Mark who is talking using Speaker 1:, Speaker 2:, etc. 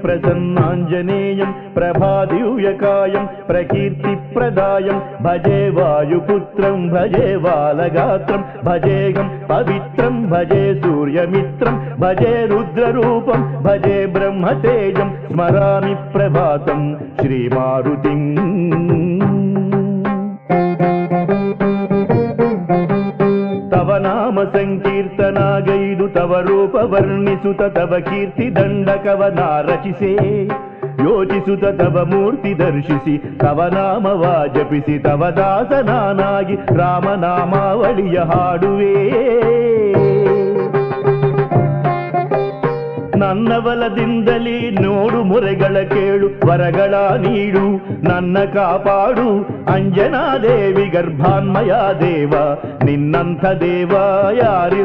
Speaker 1: प्रसन्नाञ्जनेयं प्रभादिव्यकायं प्रकीर्तिप्रदायं भजे वायुपुत्रं भजे बालगात्रं भजेगं पवित्रं भजे सूर्यमित्रं भजे रुद्ररूपं भजे ब्रह्मतेजं स्मरामि प्रभातं श्रीमारुतिं तव नाम संकीर्तनागैदु तव रूप वर्णिसुत तव कीर्ति ದಂಡಕವನ ರಚಿಸೆ ಯೋಚಿಸುತ್ತ ತವ ಮೂರ್ತಿ ದರ್ಶಿಸಿ ತವ ನಾಮವ ಜಪಿಸಿ ತವ ದಾಸನಾನಾಗಿ ರಾಮನಾಮಾವಳಿಯ ಹಾಡುವೆ ನನ್ನ ಬಲದಿಂದಲೇ ನೋಡು ಮೊರೆಗಳ ಕೇಳು ವರಗಳ ನೀಡು ನನ್ನ ಕಾಪಾಡು ಅಂಜನಾ ದೇವಿ ಗರ್ಭಾನ್ಮಯ ದೇವ ನಿನ್ನಂಥ ದೇವ ಯಾರಿ